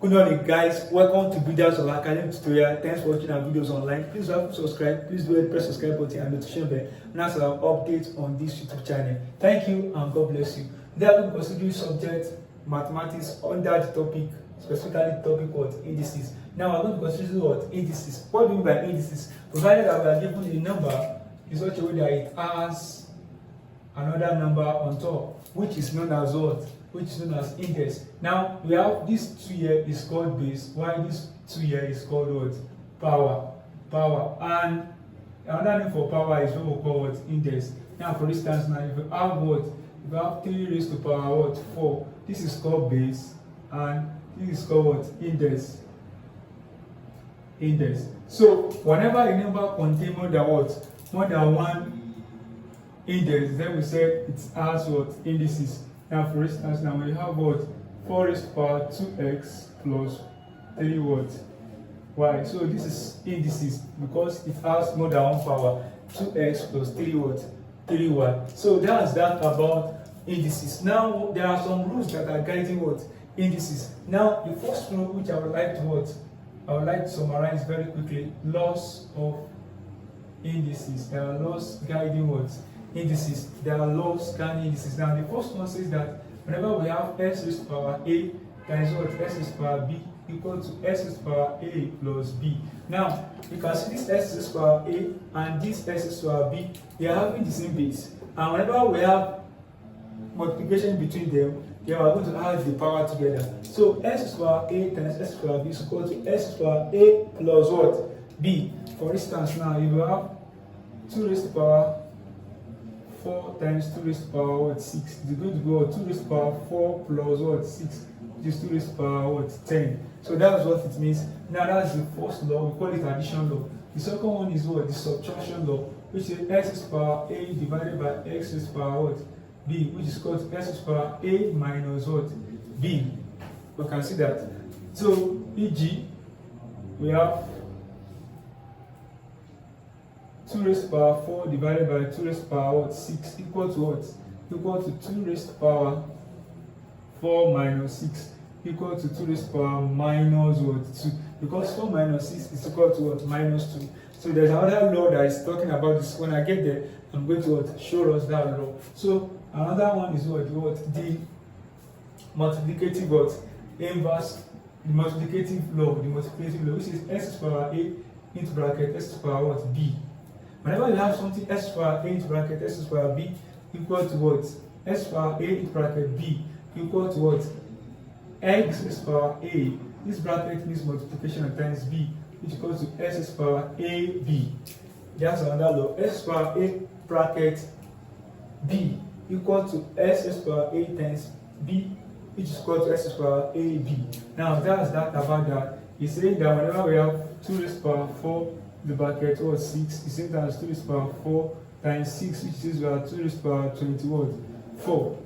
Good morning, guys. Welcome to Builders of Academy Tutorial. Thanks for watching our videos online. Please do subscribe. Please do press subscribe button and notification bell. And that's our updates on this YouTube channel. Thank you and God bless you. They are going to consider subject mathematics under the topic, specifically topic what indices. Now we're going to consider what indices. What do we mean by indices? Provided that we are given a number in such a way that it has another number on top, which is known as what? Which is known as index. Now we have this 2 here is called base, while this 2 here is called what? Power. And another name for power is what we call what? Index. Now for instance, now if you have what? If you have 3 raised to power what? 4. This is called base, and this is called what? Index. So whenever a number contains more than what? More than one index, then we say it has what? Indices. Now for instance, now we have what? 4 raised to power 2x plus 3 what? Y. So this is indices because it has more than one power. 2x plus 3 what? 3y. So that's that about indices. Now there are some rules that are guiding what? Indices. Now the first rule which I would like to what? I would like to summarize very quickly. Laws of indices. There are laws guiding what? Indices. There are laws guiding indices. Now the first one says that whenever we have s raised to power a times what? S raised to power b equal to s raised to power a plus b. Now you can see this s raised to power a and this s raised to power b, they are having the same base. And whenever we have multiplication between them, they are going to add the power together. So s raised to power a times s raised to power b is equal to s raised to power a plus what? B. For instance, now if you have 2 raised to power 4 times 2 raised to power what? 6. It's going to go 2 raised to power 4 plus what? 6, which is 2 raised to power what? 10. So that's what it means. Now that's the first law. We call it addition law. The second one is what? The subtraction law, which is x raised to power a divided by x raised to power what? B, which is called s raised to power a minus what? B. We can see that. So e.g. we have 2 raised to power 4 divided by 2 raised to power what? 6 equal to what? Equal to 2 raised to power 4 minus 6 equal to 2 raised to power minus what? 2. Because 4 minus 6 is equal to what? Minus 2. So there's another law that is talking about this. When I get there, I'm going to what? Show us that law. So another one is what? The multiplicative what? Inverse. The multiplicative law, which is s to power a into bracket s to power what? B. Whenever you have something s to power a into bracket s to power b equal to what? S to power a into bracket b equal to what? X to power a. This bracket means multiplication times b, which equals to s to power a b. That's another law. S to power a bracket b equal to s to power a times b, which is equal to s to power a b. Now that's that about that. It's saying that whenever we have 2 raised to power 4, the bracket was 6, it's same times 2 raised to power 4 times 6, which is 2 raised to power 24.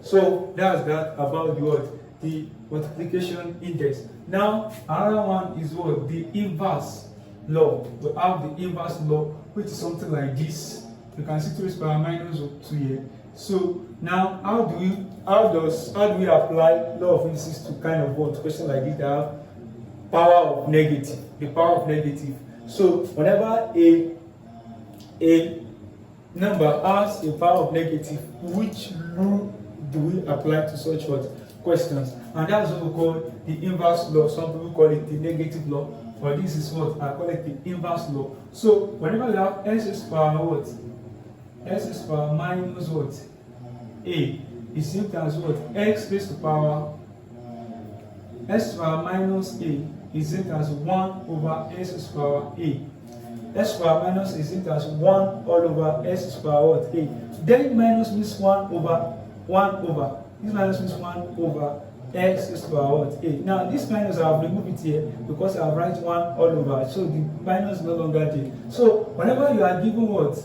So that's that about the what? The multiplication index. Now another one is what? The inverse law. We have the inverse law, which is something like this. You can see 2 raised to power minus 2 here. So now how do we apply law of indices to kind of what? Question like this that have power of negative, the power of negative. So whenever a number has a power of negative, which rule do we apply to such what? Questions? And that's what we call the inverse law. Some people call it the negative law, but this is what I call it the inverse law. So whenever you have s raised to power what? S raised to power minus what? A is same as what? X raised to power s to power minus a is same as 1 over s to power a. S to power minus is same as 1 all over s to power what? A. Then minus means 1 over. This minus means 1 over x to power what? A. Now this minus I have removed it here because I have write 1 all over. So the minus is no longer there. So whenever you are given what?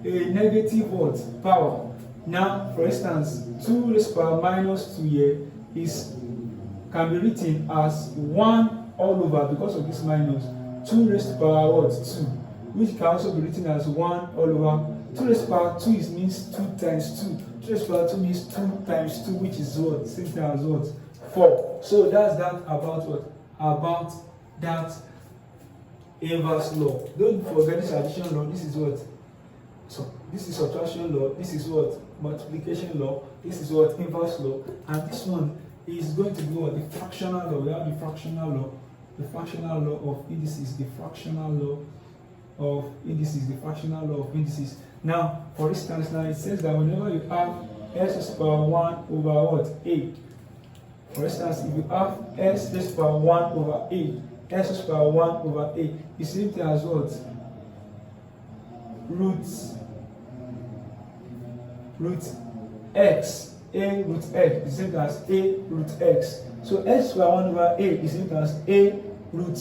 A negative what? Power. Now for instance, 2 raised to power minus 2 here can be written as 1 all over because of this minus 2 raised to power what? 2, which can also be written as 1 all over 2 raised to power 2 means 2 times 2. 2 raised to power 2 means 2 times 2, which is what? Same thing as what? 4. So that's that about what? about that inverse law. Don't forget this addition law. This is what? So this is subtraction law. This is what? Multiplication law. This is what? Inverse law. And this one is going to be what? The fractional law. We have the fractional law. The fractional law of indices. The fractional law of indices. The fractional law of indices. Now, for instance, now it says that whenever you have s raised to power 1 over what? 8. For instance, if you have s raised to power 1 over 8, s raised to power 1 over 8 is simply as what? Root x. A root x is simply as a root x. So s to the power 1 over 8 is simply as a root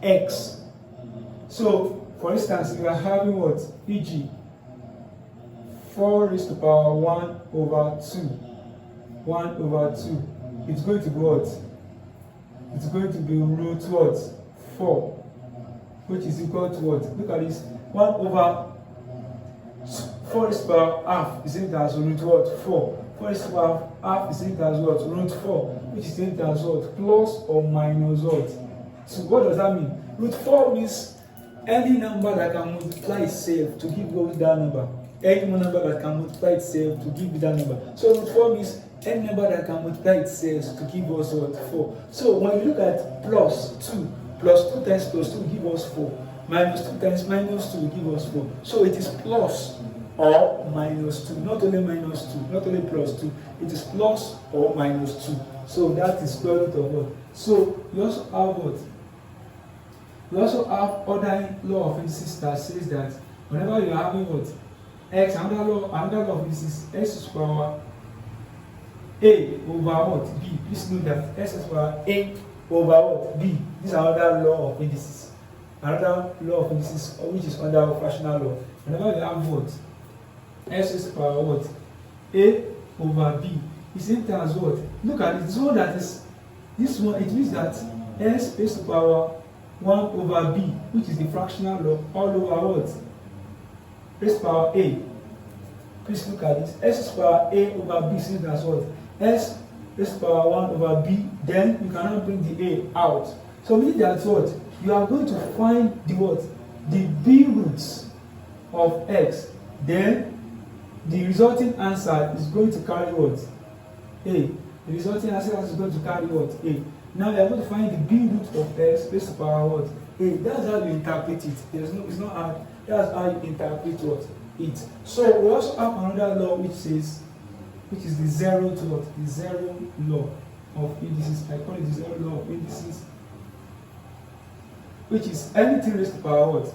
x. So, for instance, if you are having what? E.g. 4 raised to the power 1 over 2. 1 over 2. It's going to be what? It's going to be root what? 4. Which is equal to what? Look at this. 1 over 4 raised to the power half is equal as root what? 4. 4 raised to the power half is equal as what? Root 4. Which is equal as what? Plus or minus what? So what does that mean? Root 4 means any number that can multiply itself to give you that number. Any number that can multiply itself to give you that number. So root 4 means any number that can multiply itself to give us what? 4. So when you look at plus 2 times plus 2 give us 4. Minus 2 times minus 2 give us 4. So it is plus or minus 2. Not only minus 2, not only plus 2. It is plus or minus 2. So that is square root of what? So you also have what? We also have other law of indices that says that whenever you are having what? X, another law of indices, x is power a over what? B. Please note that x is power a over what? B. This is another law of indices. Another law of indices, which is under fractional law. Whenever you have what? S is power what? A over B. It's same thing as what? Look at it. This one that is this one, it means that s raised to power 1 over b, which is the fractional law, all over what? Raised to power a. Please look at this. S raised to power a over b, same as what? S raised to power 1 over b, then you cannot bring the a out. So meaning that what? You are going to find the what? The b roots of x. Then the resulting answer is going to carry what? A. The resulting answer is going to carry what? A. Now you are going to find the b root of x raised to power what? A. That's how you interpret it. It's not hard. That's how you interpret what? It. So we also have another law which says, which is the zero to what? The zero law of indices. I call it the zero law of indices. Which is anything raised to power what?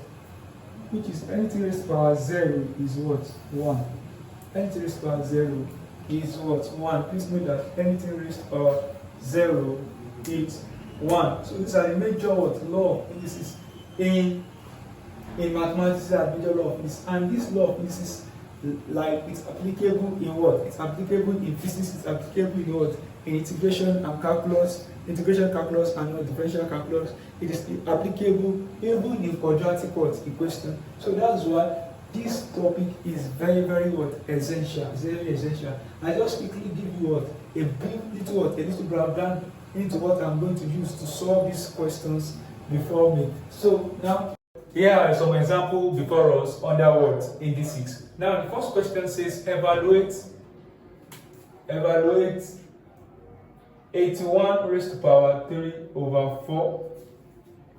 Which is anything raised to power 0 is what? 1. Anything raised to power 0 is what? 1. Please note that anything raised to power 0 is 1. So these are the major what? Law of indices in mathematics. These are the major law of indices. And this law of indices, like, it's applicable in what? It's applicable in physics. It's applicable in what? In integration and calculus. Integration calculus and not differential calculus. It is applicable even in quadratic what? Equation. So that's why this topic is very, very what? Essential. It's very essential. I just quickly give you what? A brief little what? A little breakdown into what I'm going to use to solve these questions before me. So now, here are some examples before us under what? Indices. Now the first question says evaluate 81 raised to power 3 over 4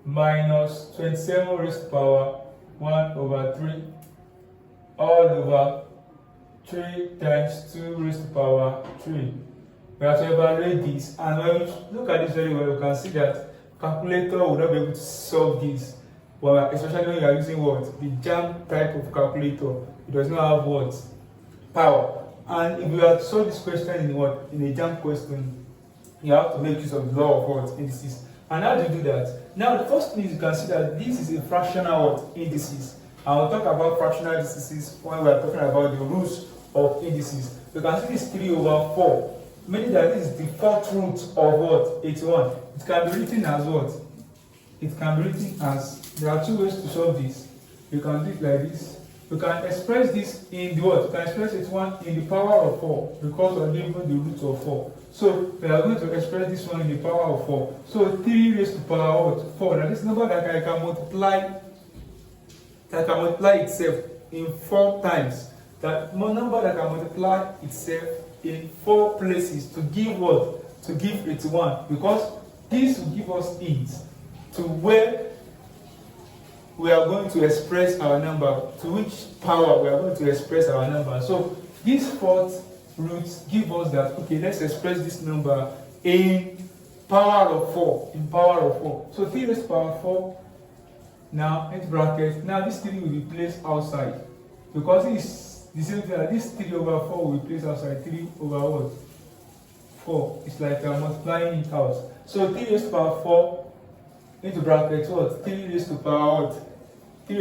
minus 27 raised to power 1 over 3 all over 3 times 2 raised to power 3. We have to evaluate this, and when we look at this very well, you can see that calculator will not be able to solve this. Well, especially when you are using what? The Jamb type of calculator. It does not have what? Power. And if you have to solve this question in what? In a Jamb question, you have to make use of the law of what? Indices. And how do you do that? Now, the first thing is you can see that this is a fractional what? Indices. And we'll talk about fractional indices when we are talking about the roots of indices. You can see this 3 over 4, meaning that this is the fourth root of what? 81. It can be written as what? It can be written as, there are two ways to solve this. You can do it like this, we can express this in the what? We can express it one in the power of 4 because we are given the root of 4. So we are going to express this one in the power of 4. So 3 raised to the power of 4. Now this number that I can multiply, itself in 4 times. That number that can multiply itself in 4 places to give what? To give 81. Because this will give us hints to where we are going to express our number, to which power we are going to express our number. So this 4th root give us that, okay, let's express this number in power of 4. In power of 4. So 3 raised to the power 4. Now, into bracket. Now this 3 will be placed outside. Because it's the same thing that this 3 over 4 will be placed outside. 3 over what? 4. It's like multiplying it out. So 3 raised to the power 4 into bracket what? 3 raised to the power what? 3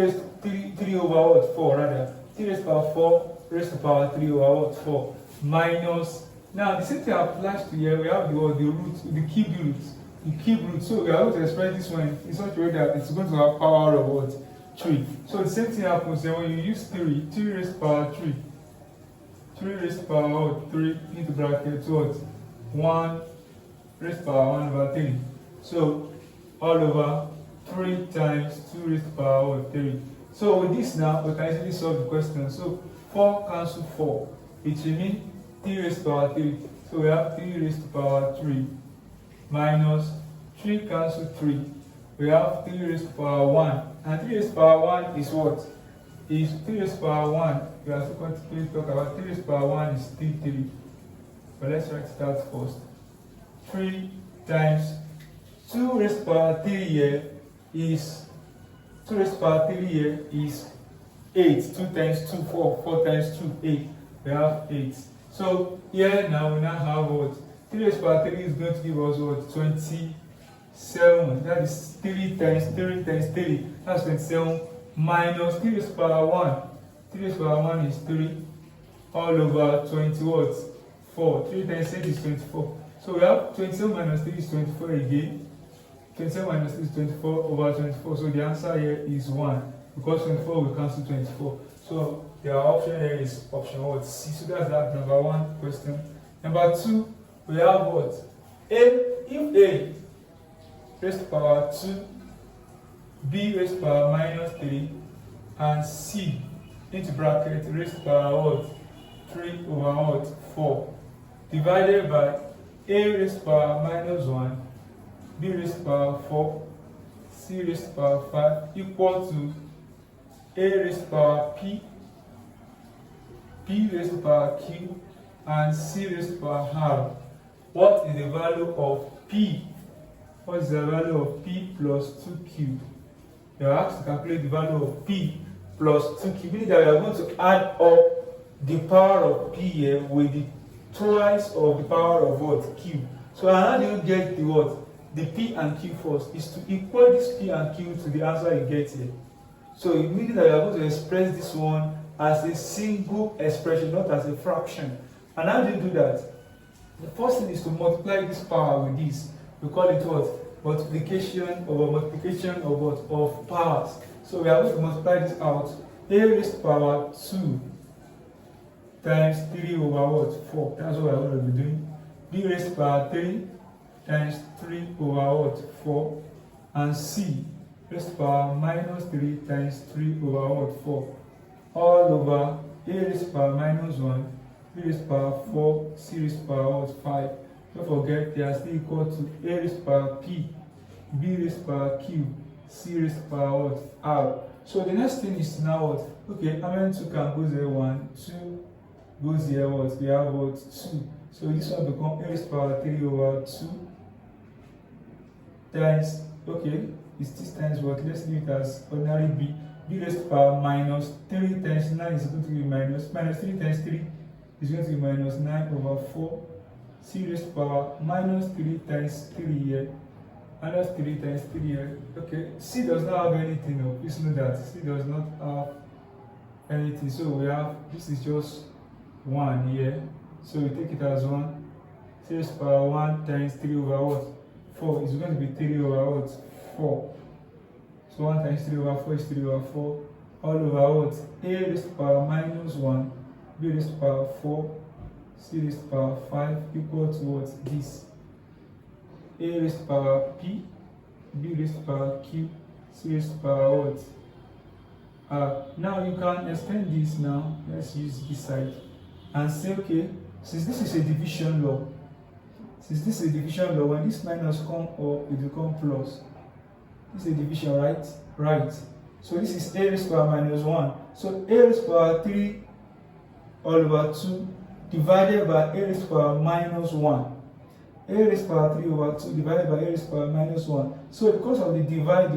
over what? 4 rather. 3 raised to the power 4 raised to the power 3 over what? 4. Minus. Now the same thing applies to here. We have the root, the cube root. The cube root. So we are going to express this one in such a way that it's going to have power of what? 3. So the same thing happens here when you use 3 raised to the power 3. 3 raised to the power what? 3 into bracket what? 1 raised to the power 1 over 3. So all over 3 times 2 raised to the power 3. So with this now, we can easily solve the question. So 4 cancel 4. It remains 3 raised to the power 3. So we have 3 raised to the power 3 minus 3 cancel 3. We have 3 raised to the power 1. And 3 raised to the power 1 is what? Is 3 raised to the power 1. We are going to talk about 3 raised to the power 1 is 3. But let's write it out first. 3 times 2 raised to the power 3 here is 2 raised to the power 3 here is 8. 2 times 2, 4. 4 times 2, 8. We have 8. So here now we now have what? 3 raised to the power 3 is going to give us what? 27. That is 3 times 3 times 3. That's 27 minus 3 raised to the power 1. 3 raised to the power 1 is 3 all over 20 what? 4. 3 times 8 is 24. So we have 27 minus 3 is 24 again. 27 minus 3 is 24 over 24. So the answer here is 1. Because 24 will cancel 24. So the option here is option what? C. So that's that number 1 question. Number 2, we have what? If A raised to the power 2, B raised to the power minus 3, and C into bracket raised to the power what? 3 over what? 4. Divided by A raised to the power minus 1, B raised to the power 4, C raised to the power 5 equal to A raised to the power P, B raised to the power Q, and C raised to the power R. What is the value of P? What is the value of P plus 2Q? You are asked to calculate the value of P plus 2Q, meaning that we are going to add up the power of P here with the twice of the power of what? Q. So how do you get the what? The P and Q first is to equal this P and Q to the answer you get here. So it means that you are going to express this one as a single expression, not as a fraction. And how do you do that? The first thing is to multiply this power with this. We call it what? Multiplication over multiplication of what? Of powers. So we are going to multiply this out. A raised to the power 2 times 3 over what? 4. That's what we are going to be doing. B raised to the power 3 times 3 over what? 4. And C raised to the power minus 3 times 3 over what? 4. All over A raised to the power minus 1, B raised to the power 4, C raised to the power what? 5. Don't forget they are still equal to A raised to the power P, B raised to the power Q, C raised to the power what? R. So the next thing is now what? Okay, how many 2 can go there? 1, 2 goes here what? We have what? 2. So this one becomes A raised to the power 3 over 2 times, okay, it's this times what? Let's leave it as ordinary B. B raised to the power minus 3 times 9 is going to be minus 3 times 3 is going to be minus 9 over 4. C raised to the power minus 3 times 3 here, minus 3 times 3 here. Okay, C does not have anything. No, please know that C does not have anything. So we have, this is just 1 here. So we take it as 1. C raised to the power 1 times 3 over what? 4 is going to be 3 over what? 4. So 1 times 3 over 4 is 3 over 4. all over what? A raised to power minus 1, B raised to power 4, C raised to power 5 equal to what? This. A raised to power P, B raised to power Q, C raised to power what? Now you can extend this now. Let's use this side and say, okay, since this is a division law, when this minus come up, it will come plus. This is a division, right? Right. So this is A raised to power minus 1. So A raised to power 3 all over 2 divided by A raised to power minus 1. A raised to power 3 over 2 divided by A raised to power minus 1. So because of the divide,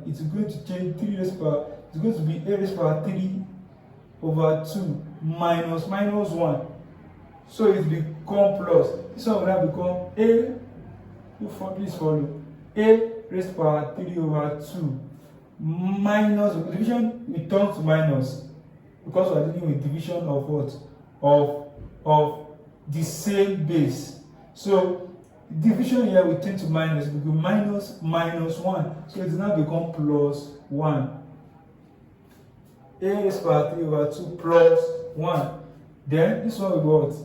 it's going to change 3 raised to power, it's going to be A raised to power 3 over 2 minus 1. So it will become plus. This one will now become A, please follow, A raised to power 3 over 2 minus, division we turn to minus because we are dealing with division of what? Of the same base. So division here we turn to minus, it will be minus 1. So it will now become plus 1. A raised to power 3 over 2 plus 1. Then this one will be what?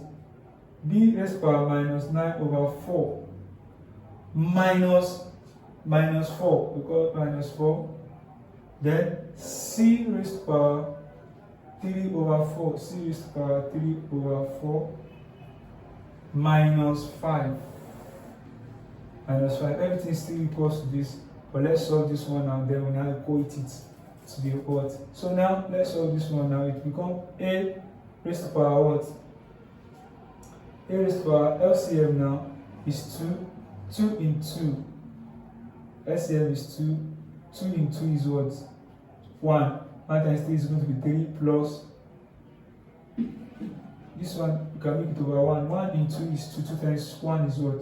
B raised to power minus 9 over 4 minus 4, because minus 4. Then C raised to power 3 over 4, C raised to power 3 over 4 minus 5. Everything still equals to this, but let's solve this one and then we now equate it to the what? So now let's solve this one now. It becomes A raised to power what? A raised to power LCM now is 2 in 2. LCM is 2. 2 in 2 is what? 1. 1 times 3 is going to be 3 plus. This one, you can make it over 1. 1 in 2 is 2. 2 times 1 is what?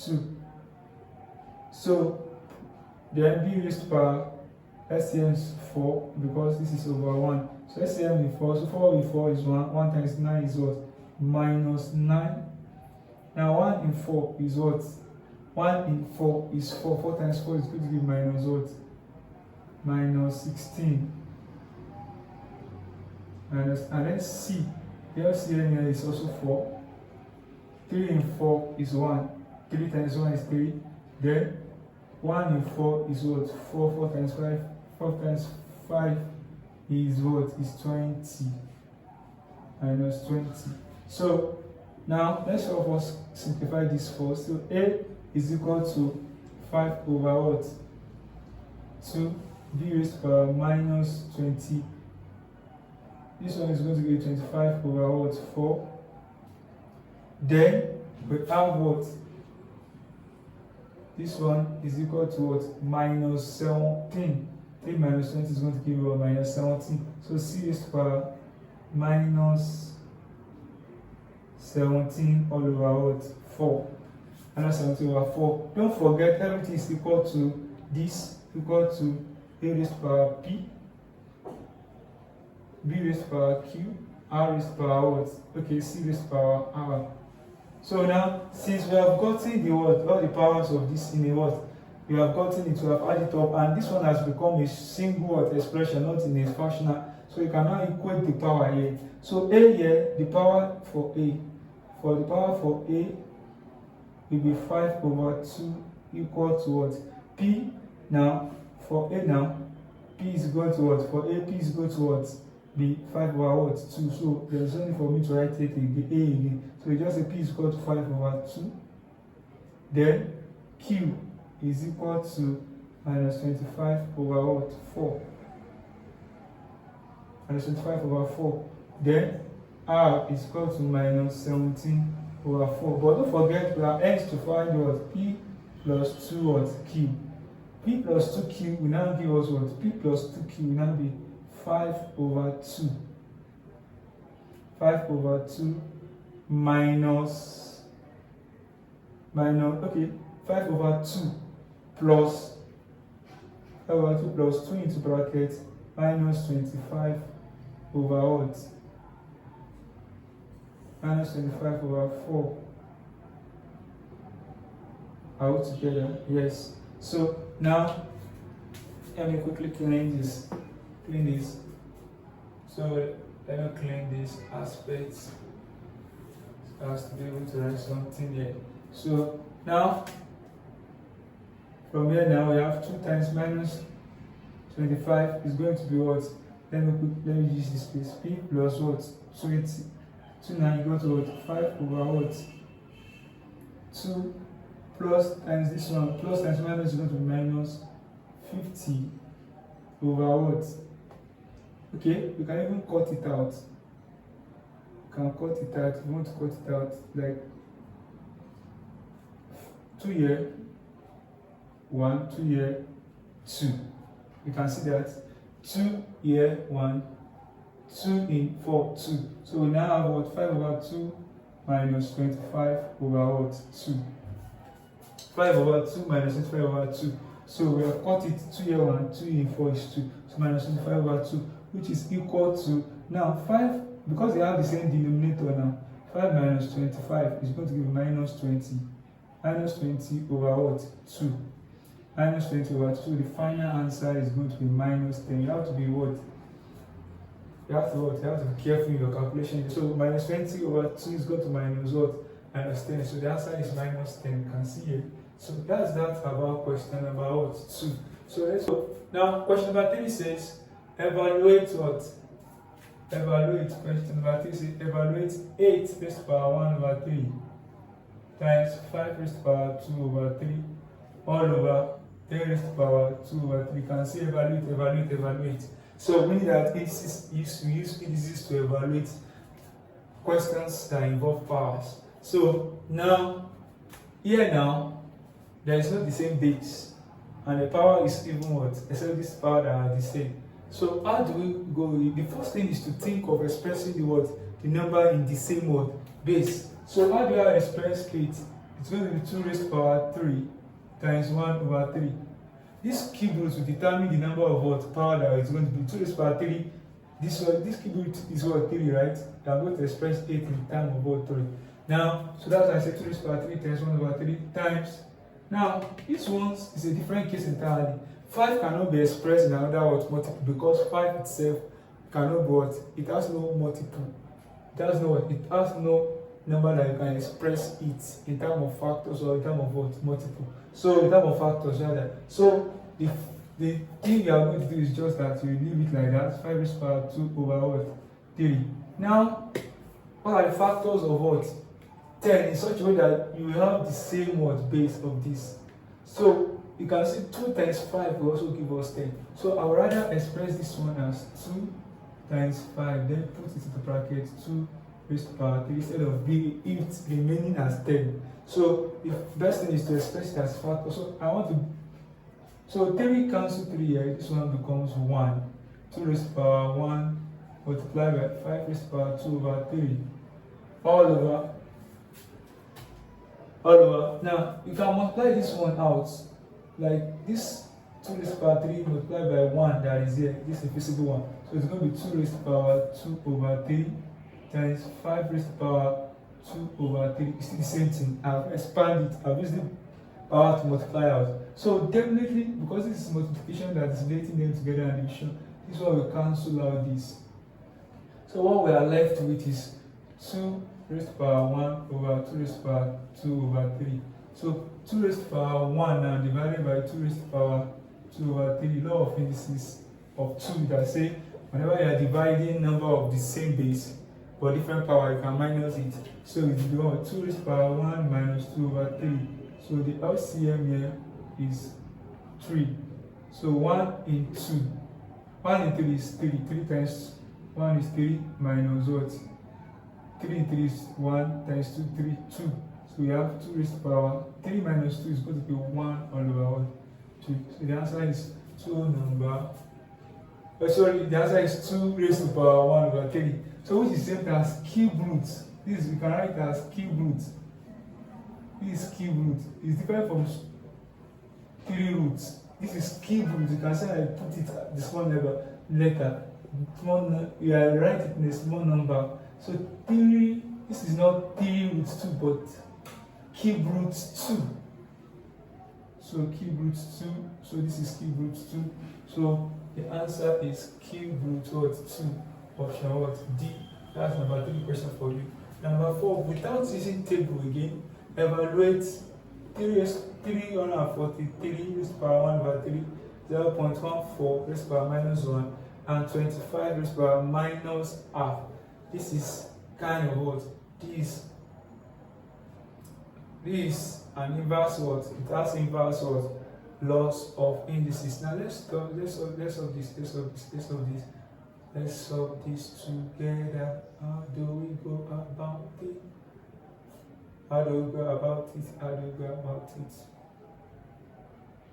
2. So, then B raised to power LCM is 4 because this is over 1. So LCM is 4. So 4 with 4 is 1. 1 times 9 is what? Minus 9. Now 1 in 4 is what? 1 in 4 is 4. 4 times 4 is going to give minus what? Minus 16. And then C. The LCM here is also 4. 3 in 4 is 1. 3 times 1 is 3. Then 1 in 4 is what? 4. 4 times 5. 4 times 5 is what? Is 20. Minus 20. So now let's help us simplify this first. So A is equal to 5 over what? 2. B raised to power minus 20. This one is going to be 25 over what? 4. Then we have what? This one is equal to what? Minus 17. 3 minus 20 is going to give you minus 17. So C raised to power minus 17 all over what? 4. Minus 17 over 4. Don't forget everything is equal to this, equal to A raised to power P, B raised to power Q, R raised to power what? Okay, C raised to power R. So now, since we have gotten the what, all the powers of this in a what, we have gotten it, we have added it up, and this one has become a single what expression, not in a fractional. So you can now equate the power here. So A here, the power for A, for the power for A will be 5 over 2 equal to what? P now. For A now, P is equal to what? For A, P is equal to what? Be 5 over what? 2. So there's only for me to write it again, A again. So we just say P is equal to 5 over 2. Then Q is equal to minus 25 over what? 4. Minus 25 over 4. Then R is equal to minus 17 over 4. But don't forget, we are ends to find what? P plus 2 what? Q. P plus 2Q will now give us what? P plus 2Q will now be 5 over 2. 5 over 2 minus, okay, 5 over 2 plus, 5 over 2 plus 2 into bracket minus 25 over what? Minus 25 over 4. Are we together? Yes. So now, let me quickly clean this. So let me clean these aspects so as to be able to write something here. So now from here now we have 2 times minus 25 is going to be what? Let me use this place. P plus what? 20. 2 now you go to what? 5 over what? 2 plus times this one. Plus times minus is going to be minus 50 over what? Okay, we can even cut it out. You can cut it out. If you want to cut it out, like 2 here, 1, 2 here, 2. You can see that 2 here, 1, 2 in 4, 2. So we now have what? 5 over 2 minus 25 over what? 2. 5 over 2 minus 25 over 2. So we have cut it 2 here, 1, 2 in 4 is 2. So minus 25 over 2, which is equal to, now 5, because they have the same denominator now, 5 minus 25 is going to give minus 20. Minus 20 over what? 2. Minus 20 over 2. The final answer is going to be minus 10. You have to be what? You have to what? You have to be careful in your calculation. So minus 20 over 2 is going to minus what? Minus 10. So the answer is minus 10. You can see here. So that's that about question number what? 2. So let's go. Now question number 3 says evaluate what? Evaluate. Question number 3 says evaluate 8 raised to the power 1 over 3 times 5 raised to the power 2 over 3 all over 10 raised to the power 2 over 3. You can see evaluate, evaluate, evaluate. So meaning that we use indices to evaluate questions that involve powers. So now, here now, there is not the same base, and the power is even what? Except this power that are the same. So how do we go? The first thing is to think of expressing the what? The number in the same what? Base. So how do I express it? It's going to be 2 raised to the power 3 times 1 over 3. This cube root will determine the number of what power that is going to be 2 raised to the power 3. This cube root is what? 3, right? I'm going to express 8 in terms of what? 3. Now, so that's why I say 2 raised to the power 3 times 1 over 3 times. Now, this one is a different case entirely. 5 cannot be expressed in another what? Multiple, because 5 itself cannot be what? It has no multiple. It has no what? It has no number that you can express it in terms of factors or in terms of what? Multiple. So in terms of factors rather. So the thing you are going to do is just that you leave it like that. 5 raised to the power 2 over what? 3. Now, what are the factors of what? 10 in such a way that you will have the same what base of this. So you can see 2 times 5 will also give us 10. So I would rather express this one as 2 times 5, then put it in the bracket 2 raised to the power 3 instead of it remaining as 10. So the best thing is to express it as factor. So 3 cancel 3 here, this one becomes 1. 2 raised to the power 1 multiplied by 5 raised to the power 2 over 3. All over. Now you can multiply this one out. Like this 2 raised to the power 3 multiplied by 1 that is here. This is a visible one. So it's going to be 2 raised to the power 2 over 3 times 5 raised to the power 2 over 3. It's the same thing. I've expanded it. I've used the power to multiply out. So definitely, because this is multiplication that is relating them together and division, this one will cancel out this. So what we are left with is 2 raised to the power 1 over 2 raised to the power 2 over 3. So 2 raised to the power 1 now divided by 2 raised to the power 2 over 3. Law of indices of 2 that say whenever you are dividing number of the same base but different power, you can minus it. So it will be 2 raised to the power 1 minus 2 over 3. So the LCM here is 3. So 1 in 2. 1 in 3 is 3. 3 times 1 is 3 minus what? 3 in 3 is 1 times 2, 3, 2. So we have 2 raised to the power 3 minus 2 is going to be 1 all over 2. So the answer is 2 number. The answer is 2 raised to the power 1 over 3. So which is same as cube root. This we can write as cube root. This is cube root. It's different from 3 roots. This is cube root. You can say I put it at the small letter. You are write it in a small number. So 3, this is not 3 root 2, but cube root 2. So cube root 2. So this is cube root 2. So the answer is cube root what? 2. option what? D. That's number 3 question for you. Number 4, without using table again, evaluate 343 raised to power 1 over 3, 0.14 raised to power minus 1, and 25 raised to power minus half. This is kind of what? This an inverse what? It has inverse what? Laws of indices. Now let's solve this together. How do we go about it?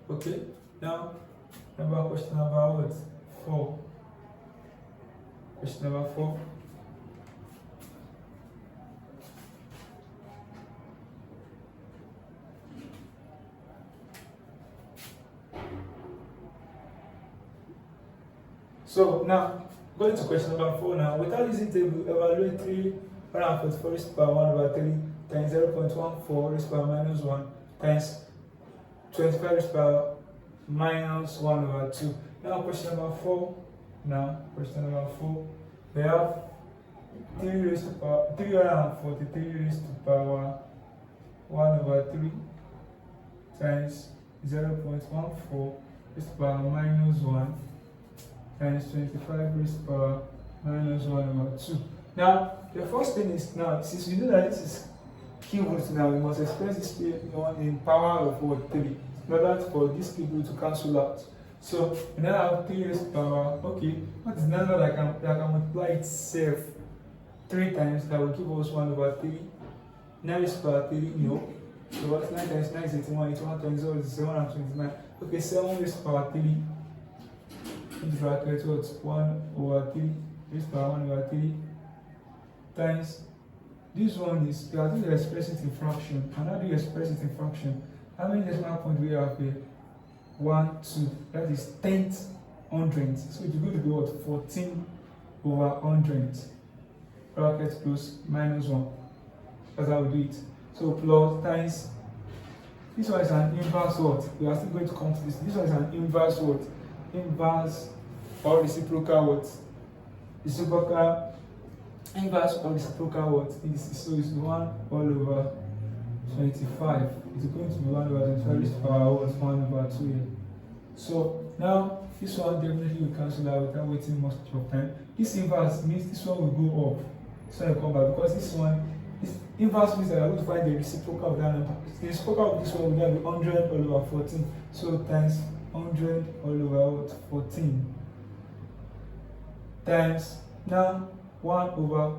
Okay, now question number what? 4. Question number 4. So now, going to question number 4 now. Without using table, evaluate 344 raised to power 1 over 3 times 0.14 raised to power minus 1 times 25 raised to power minus 1 over 2. Now question number 4. We have 343 raised to power 1 over 3 times 0.14 raised to power minus 1 times 25 raised to power minus 1 over 2. Now, the first thing is, now, since we know that this is cube root, now we must express this in power of what? 3, in order for this cube root to cancel out. So, we now have 3 raised to power, okay, what is the number that can multiply itself 3 times, that will give us 1 over 3, 9 raised to power 3, no. So, what 9 times 9 is 81, 81 times 0 is 729. Okay, 7 raised to power 3. In bracket what? 1 over 3 raised to power 1 over 3 times this one is, you have to express it in fraction. And how do you express it in fraction? How many decimal points do we have here? 1, 2. That is 10th hundredth. So it's going to be what? 14 over 100. Bracket close minus 1. That's how we do it. So plus times. This one is an inverse what? We are still going to come to this. This one is an inverse what? Inverse or reciprocal what? Inverse or reciprocal what? So it's 1 all over 25. It's going to be 1 over 25 raised to power 1 over 2 here. So now this one definitely will cancel out without waiting much of time. This inverse means this one will go up. So I come back because this one is inverse means that I want to find the reciprocal of that number. The reciprocal of this one will be 100 all over 14. So times 100 all over 14 times now 1 over,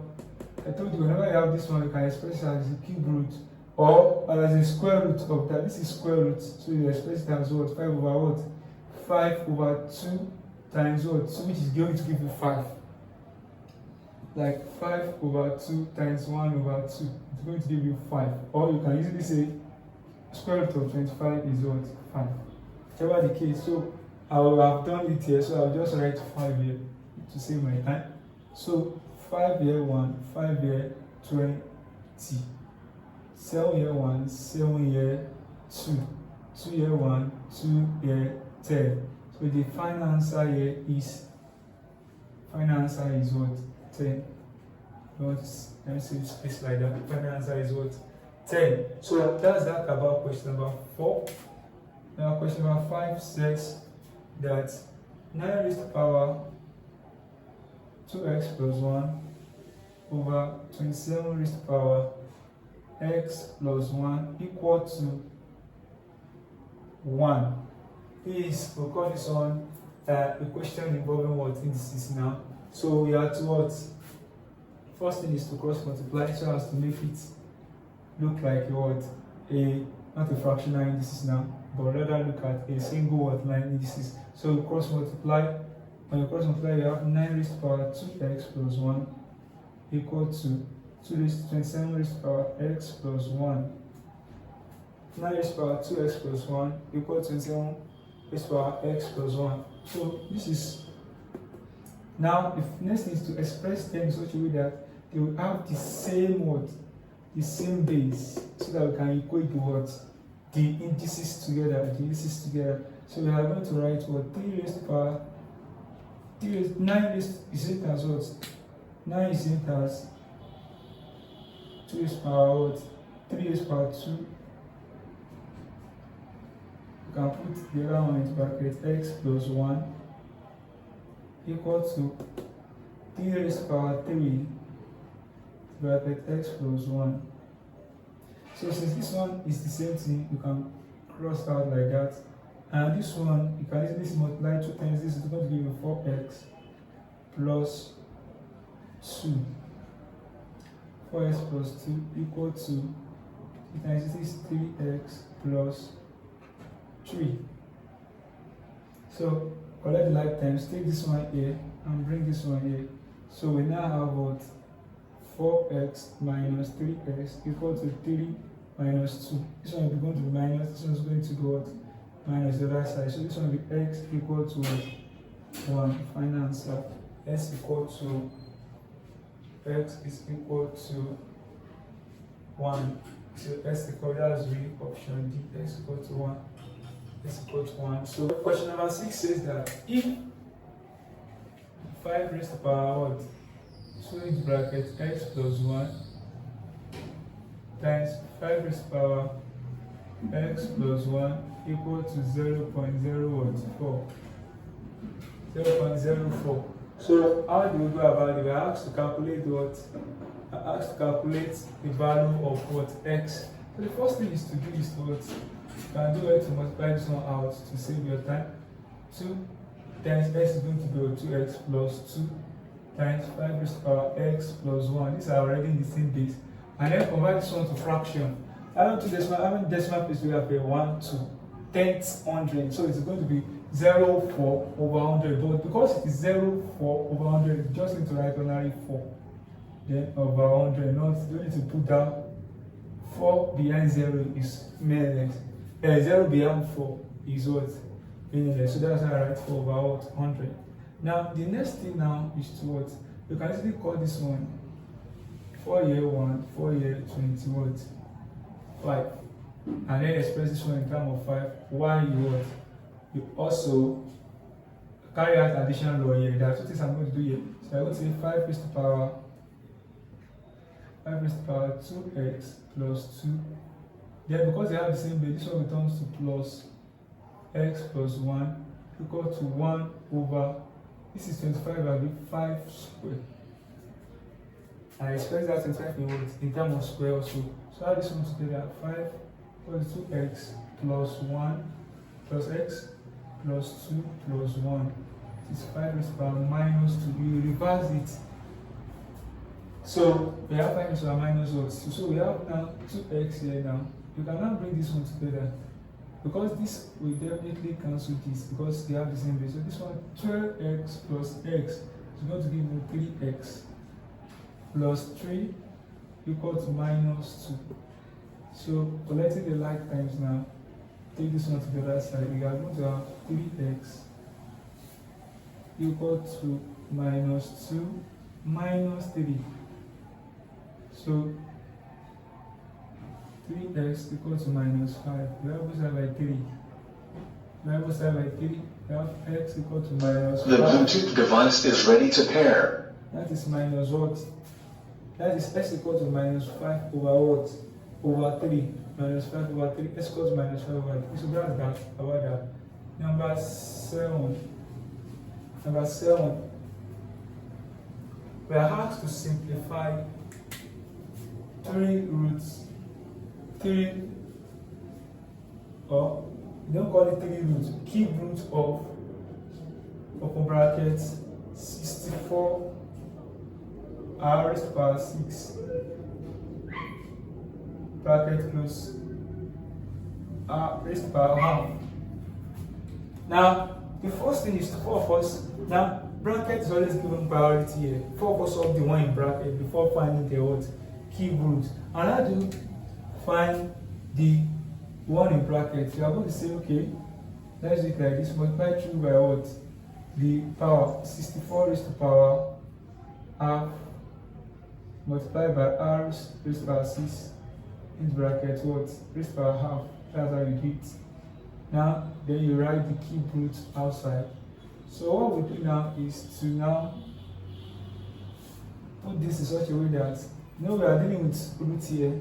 I told you whenever you have this one you can express it as a cube root or as a square root of that. This is square root, so you express it as what? 5 over what? 5 over 2 times what? So which is going to give you 5. Like 5 over 2 times 1 over 2. It's going to give you 5. Or you can easily say square root of 25 is what? 5. Whatever the case, so I will have done it here, so I'll just write 5 here to save my time. So 5 here 1, 5 here 20, 7 here 1, 7 here 2, 2 here 1, 2 here 10. So the final answer here is what? 10. Let me see space like that. The final answer is what? 10. So that's that about question number 4. Now question number 5 says that 9 raised to power 2x plus 1 over 27 raised to power x plus 1 equal to 1. Please, we'll call this one a question involving what indices now. So we have to what? First thing is to cross multiply so as to make it look like what? Not a fractional indices now, but rather look at a single word line indices. So we cross multiply. When you cross multiply, you have 9 raised to power 2x plus 1 equal to 27 raised to power x plus 1. 9 raised to power 2x plus 1 equal to 27 raised to power x plus 1. So this is, now the next thing is to express them in such a way that they will have the same word, the same base, so that we can equate the words, the indices together, So we are going to write what? 3 raised to power 9 is same as what? 9 is same as 2 raised power what? 3 raised power 2. You can put the other one into bracket x plus 1 equal to 3 raised power 3 bracket x plus 1. So since this one is the same thing, you can cross out like that. And this one, you can easily multiply 2 times this is going to give you 4x plus 2. 4x plus 2 equal to 2 times this is 3x plus 3. So collect the like times, take this one here and bring this one here. So we now have what? 4x minus 3x equal to 3 minus 2. This one is going to be minus, this one is going to be what? Minus the right side. So this one will be x equal to 1. Final answer. X equal to x is equal to 1. So x equal, that's the option D. X equal to 1. X equal to 1. So question number 6 says that if 5 raised to the power what? So in bracket x plus 1 times 5 raised to the power x plus 1 equal to 0.014. 0.04. So how do we go about it? We are asked to calculate what? Asked to calculate the value of what? X. So the first thing is to do is what? You can do it to multiply this one out to save your time. 2 times x is going to be 2x plus 2 times 5 raised to the power x plus 1. These are already in the same base. And then convert this one to fraction. How many decimal places do we have here? 1, 2, 10th, 100. So it's going to be 0.4 over 100. But because it is 0.4 over 100, you just need to write only 4. Then over 100. Not you need to put down 4 behind 0 is meaningless. 0 behind 4 is what? Meaningless. So that's how I write 4 over 100. Now the next thing now is to what? You can easily call this one 4 year 1, 4 year 20 what? 5. And then express this one in terms of 5. Why you what? You also carry out addition law here. There are 2 things I'm going to do here. So I would say 5 raised to the power 2x plus 2. Then because they have the same base, this one returns to plus x plus 1 equal to 1 over, this is 25 by 5 squared. I express that 25 in terms of square also. So add this one together, 5 plus 2x plus 1 plus x plus 2 plus 1. This is 5 raised to the power minus 2. You reverse it. So we have 5 raised to the power minus what? So we have now 2x here now. You can now bring this one together. Because this will definitely cancel this because they have the same base. So this one 12x plus x is going to give you 3x plus 3 equal to minus 2. So collecting the like times now, take this one to the other side. We are going to have 3x equal to minus 2 minus 3. So 3x equal to minus 5. We have both side by 3. We have both side by 3. We have x equal to minus 5. The Bluetooth device is ready to pair. That is minus what? That is x equal to minus 5 over what? Over 3. Minus 5 over 3. X equal to minus 5 over 3. So that's that. About that. Number 7. Number 7. We are asked to simplify 3 roots. 3, or you don't call it 3 roots, cube root of open bracket 64 r raised to the power 6 bracket close r raised to the power half. Now the first thing is to 4 of us. Now bracket is always given priority here. 4 of us solve the one in bracket before finding the what? Cube root. And how do you find the one in bracket? You are going to say, okay, let's do it like this. Multiply through by what? The power 64 raised to the power half multiply by r raised to the power 6 into bracket what? Raised to the power half. That's how you do it. Now then you write the cube root outside. So what we do now is to now put this in such a way that, you know, we are dealing with root here.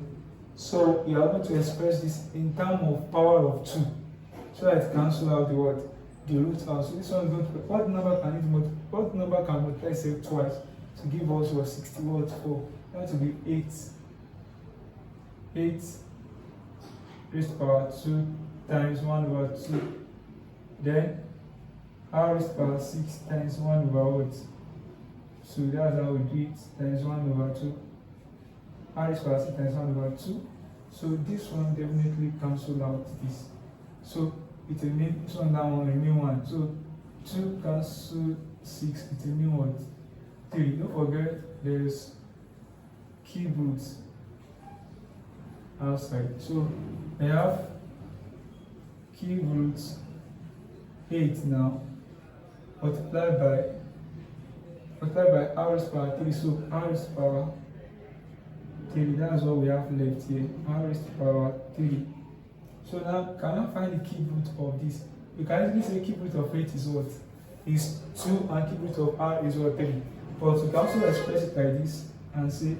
So we are going to express this in terms of power of 2. So that it cancel out the what? The root out. So this one is going to, what number can it multiply? What number can multiply itself twice to give us what 60 what 4? That will be 8. 8 raised to power 2 times 1 over 2. Then r raised to power 6 times 1 over what? So that's how we do it, times 1 over 2. R raised to power 6 times 1 over 2. So this one definitely cancel out this. So it remain, this one down, remain 1. So 2 cancel 6, it remain what? 3. Don't forget there's cube roots outside. So I have cube roots 8 now multiplied by r raised to power 3. So r raised to power 3, that's what we have left here. R raised to power 3. So now, can I find the cube root of this? You can easily say cube root of 8 is what? Is 2, and cube root of r is what? 3. But you can also express it like this and say,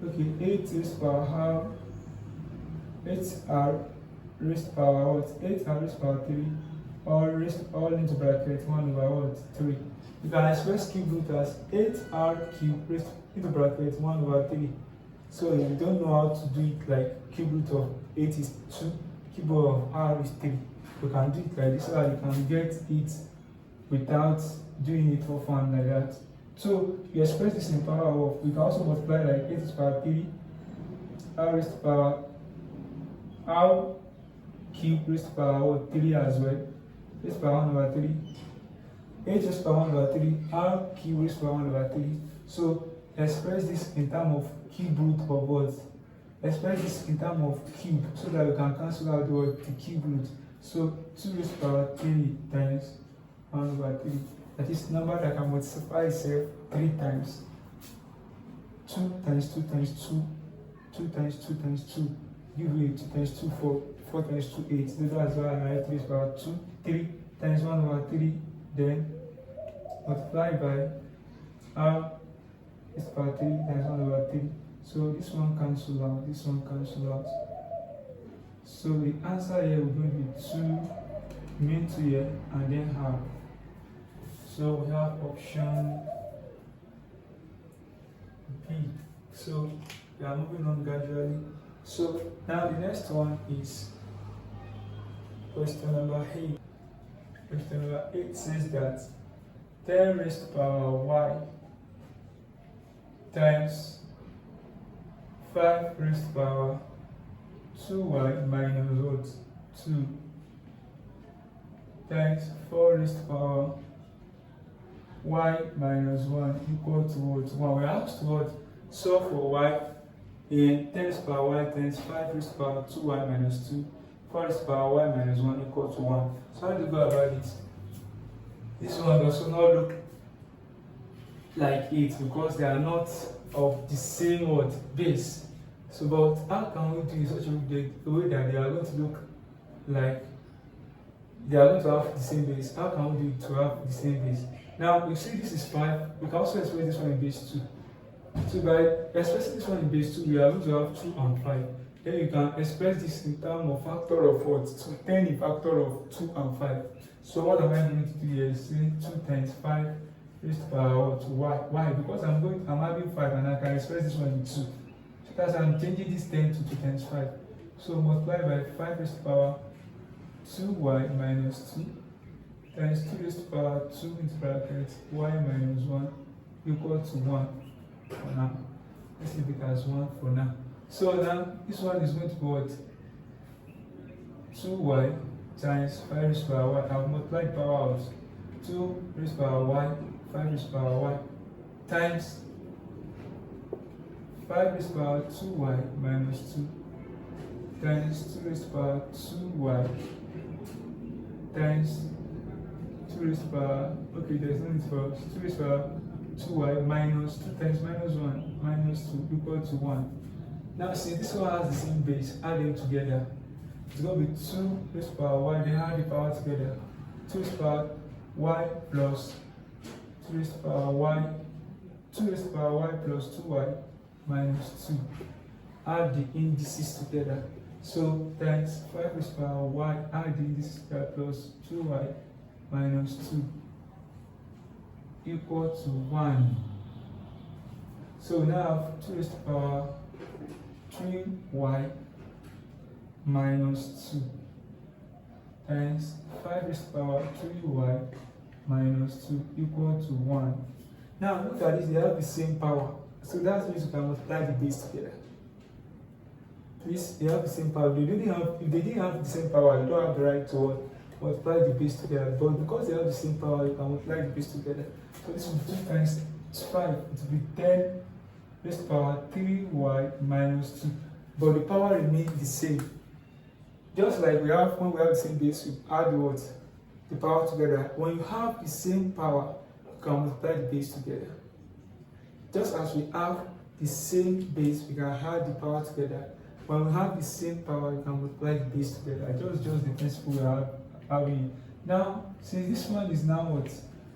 okay, 8 raised to power r, 8r raised to power what? 8r raised to power 3, or all into bracket 1 over what? 3. You can express cube root as 8r cube raised into bracket 1 over 3. So if you don't know how to do it, like cube root of 8 is 2, cube root of r is 3. You can do it like this so that you can get it without doing it for fun like that. So you express this in power of, we can also multiply like 8 raised to power 3, r raised to power r cube raised to power 3 as well, raised to power 1 over 3, 8 raised to power 1 over 3, r cube raised to power 1 over 3. So express this in terms of cube root of what? Express this in terms of cube so that we can cancel out the cube root. So 2 raised to power 3 times 1 over 3. That is number that can multiply itself 3 times. 2 times 2 times 2, 2 times 2 times 2, give me 2 times 2, 4, 4 times 2, 8. So that's why I write 3 raised to power 2, 3 times 1 over 3, then multiply by r raised to power 3 times 1 over 3. So this one cancel out, this one cancel out. So the answer here will going to be 2, remain 2 here, and then half. So we have option B. So we are moving on gradually. So now the next one is question number 8. Question number 8 says that 10 raised to power y times 5 raised to power 2y minus what? 2 times 4 raised to power y minus 1 equal to what? 1. We are asked to what? Solve for y in 10 raised to power y times 5 raised to power 2y minus 2, 4 raised to power y minus 1 equal to 1. So how do you go about it? This one does not look like it because they are not of the same what? Base. So but how can we do it such a way that they are going to look like they are going to have the same base? How can we do it to have the same base? Now you see this is 5, we can also express this one in base 2. So by expressing this one in base 2, we are going to have 2 and 5. Then you can express this in terms of factor of what? So 10 in factor of 2 and 5. So what am I going to do here is say 2 times 5 raised to power what? Y. Why? Because I'm having 5 and I can express this one in 2. So that's why I'm changing this 10 to 2 times 5. So multiply by 5 raised to power 2y minus 2 times 2 raised to power 2 into bracket y minus 1 equal to 1 for now. Let's leave it as 1 for now. So now this one is going to be what? 2y times 5 raised to power y. I've multiplied power out. 2 raised to power y, 5 raised to power y times 5 raised to power 2y minus 2 times 2 raised to power 2y times 2 raised to power, okay, there's no need for 2 raised to power 2y minus 2 times minus 1 minus 2 equal to 1. Now see, this one has the same base, add them together. It's going to be 2 raised to power y, then add the power together. 2 raised to power y plus 2 raised to the power y, 2 raised to the power y plus 2y minus 2. Add the indices together. So times 5 raised to the power y, add the indices together plus 2y minus 2 equal to 1. So now I have 2 raised to the power 3y minus 2 times 5 raised to the power 3y minus 2 equal to 1. Now look at this, they have the same power. So that means you can multiply the base together. Please, they have the same power. If they didn't have the same power, you don't have the right to multiply the base together. But because they have the same power, you can multiply the base together. So this will be 2 times 5. It will be 10 raised to the power 3y minus 2. But the power remains the same. Just like when we have the same base, we add the power together. When you have the same power, you can multiply the base together. Just as we have the same base, we can add the power together. When we have the same power, we can multiply the base together. Just the principle we are having. Now, since this one is now what?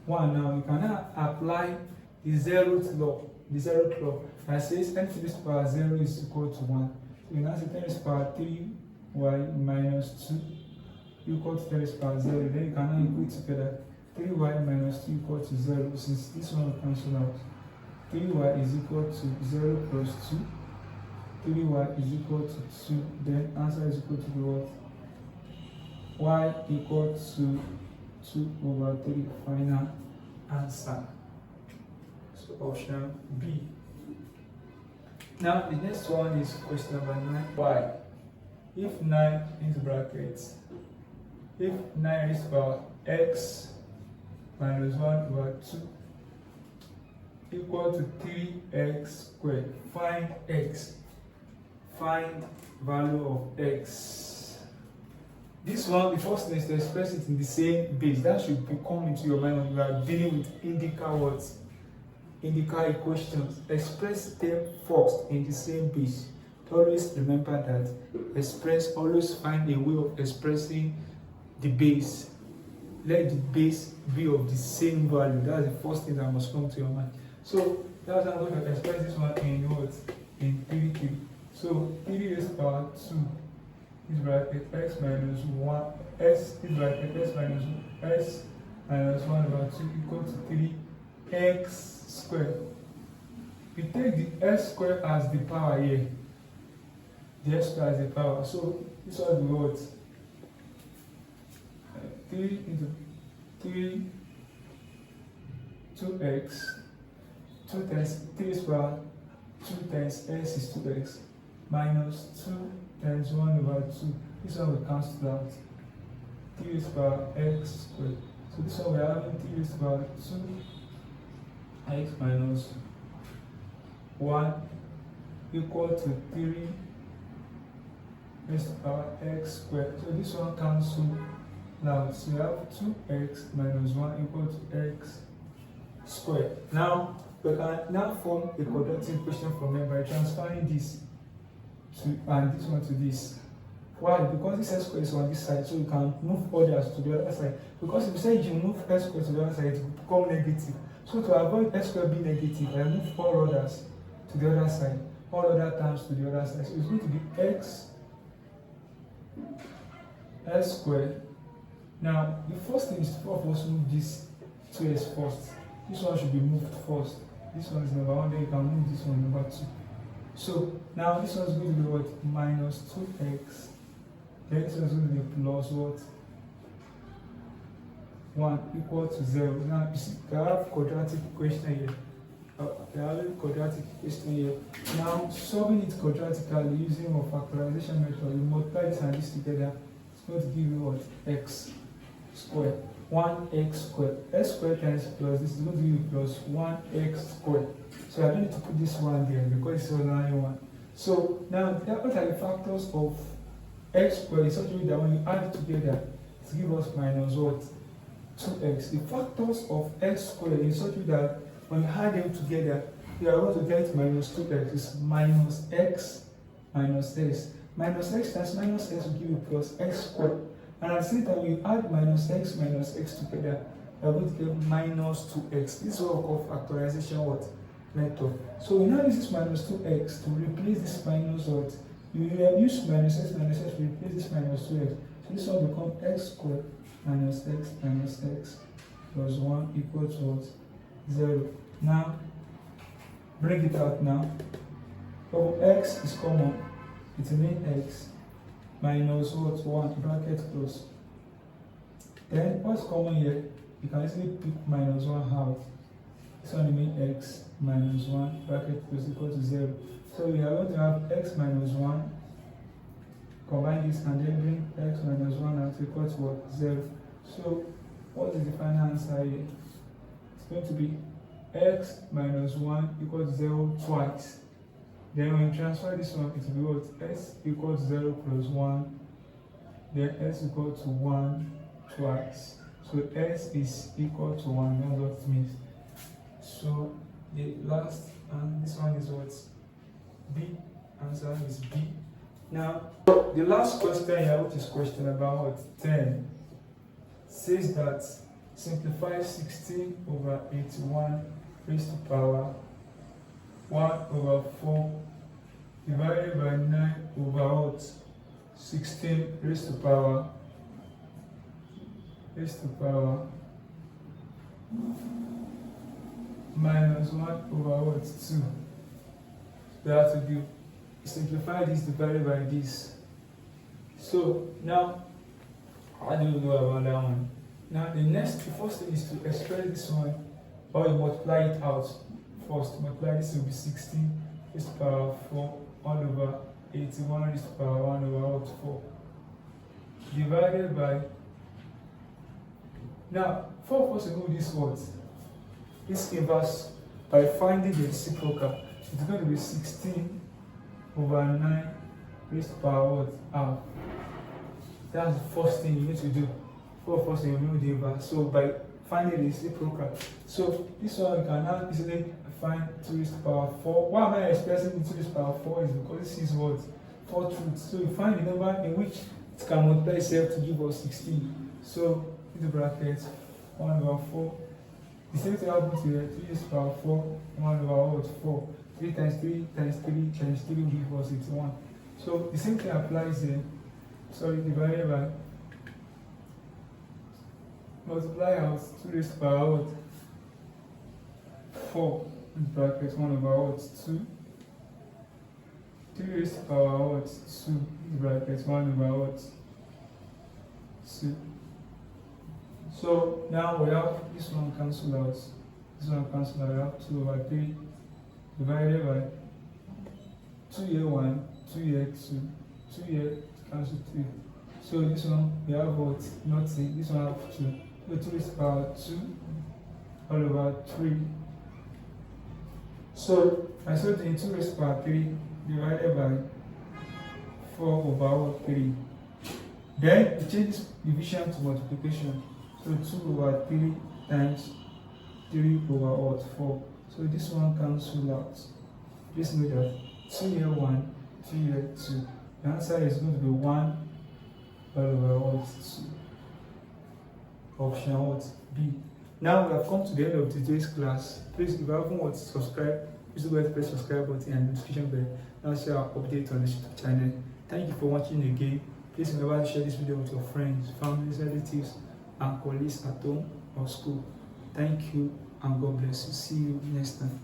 1 now, we can now apply the zeroth law. The zeroth law that says n to the power 0 is equal to 1. So we now say 10 to the power 3y minus 2 equal to 10 to the power 0. Then you can now equate together 3y minus 2 equal to 0. Since this one will cancel out, 3y is equal to 0 plus 2. 3y is equal to 2. Then answer is equal to the what? Y equal to 2 over 3. Final answer. So option B. Now the next one is question number 9. Why? If 9 into brackets, if 9 is power x minus 1 over 2 equal to 3x squared, find x. Find value of x. This one, the first thing is to express it in the same base. That should come into your mind when you are dealing with indica words, indica equations. Express them first in the same base. Always remember that. Always find a way of expressing the base. Let the base be of the same value. That's the first thing that must come to your mind. So that's how I'm going to express this one in what? In 3. So 3 raised to the power 2 is bracket x minus 1 s is bracket s minus 1 over 2 equal to 3x squared. We take the s squared as the power here. The s squared as the power. So this was the what? 3 into 3 2x 2 times 3 is power 2 times s is 2x minus 2 times 1 over 2. This one will cancel out. 3 is power x squared. So this one we are having 3 is power 2x minus 1 equal to 3 raised to power x squared. So this one cancel now. So we have 2x minus 1 equal to x squared. Now we can now form a quadratic equation from here by transferring this to and this one to this. Why? Because this s squared is on this side, so you can move others to the other side. Because if you say you move s squared to the other side, it will become negative. So to avoid s squared being negative, I move all others to the other side, all other terms to the other side. So it's going to be x squared. Now the first thing is to first move this 2s first. This one should be moved first. This one is number 1, then you can move this one number 2. So now this one is going to be what? Minus 2x. Then this one is going to be plus what? 1 equal to 0. Now you see, I have quadratic equation here. I have a quadratic equation here. Now solving it quadratically using a factorization method, you multiply this and this together. It's going to give you what? X squared. 1x squared. S squared times plus this is going to give you plus 1x squared. So I don't need to put this one there because it's only 1. So now what are the factors of x squared in such a way that when you add it together, it gives us minus what? 2x. The factors of x squared in such a way that when you add them together, you are going to get minus 2x. It's minus x minus s. Minus x times minus s will give you plus x squared. And at the same time, when you add minus x together, we are going to get minus 2x. This is what we call factorization method. So we now use this minus 2x to replace this minus what? You use minus x to replace this minus 2x. So this one will become x squared minus x plus 1 equal to what? 0. Now, bring it out now. So x is common. It remains x minus what? 1 bracket close. Then what's common here? You can easily pick minus 1 out. This one remains x minus 1 bracket close equal to 0. So we are going to have x minus 1. Combine this and then bring x minus 1 out equal to what? 0. So what is the final answer here? It's going to be x minus 1 equals 0 twice. Then when you transfer this one, it will be what? S equals 0 plus 1. Then s equal to 1 twice. So s is equal to 1. That's what it means. So the last, and this one is what? B. Answer is B. Now, the last question here, which is question about what? 10, says that simplify 16 over 81 raised to power 1 over 4 divided by 9 over what? 16 raised to power minus 1 over what? 2. We have to do simplify this divided by this. So now, how do you go about that one? Now the first thing is to express this one, or you multiply it out first. Multiply this will be 16 raised to power 4 1 over 81 raised to power 1 over 4 divided by. Now, for us to know this what? This inverse by finding the reciprocal. It's going to be 16 over 9 raised to power what? Half. That's the first thing you need to do. First thing you know the inverse. So by finding the reciprocal. So this one you can now easily find 2 raised to power 4. Why am I expressing 2 raised to power 4 is because this is what? 4 truths. So you find the number in which it can multiply itself to give us 16. So in the bracket 1 over 4. The same thing happens here. 2 raised to power 4 1 over what? 4. 3 times 3 times 3 times 3 will give us 81. So the same thing applies here. Sorry, divided by multiply out 2 raised to power what? 4 in bracket 1 over what? 2. 3 raised to power what? 2 in bracket 1 over what? 2. So now we have this one cancel out. This one cancel out. We have 2 over 3 divided by 2 here 1, 2 here 2, 2 here cancel 3. So this one we have what? Nothing. This one have 2. So 2 is power 2 all over 3. So I said in 2 raised to power 3 divided by 4 over 3. Then we change this division to multiplication. So 2 over 3 times 3 over 4. So this one cancel out. Please note that 2 here 1, 2 here 2. The answer is going to be 1 all over 2. Option what? B. Now we have come to the end of today's class. Please, if you haven't subscribed, please do press the subscribe button and notification bell. Now share our update on the YouTube channel. Thank you for watching again. Please remember to share this video with your friends, families, relatives, and colleagues at home or school. Thank you and God bless you. See you next time.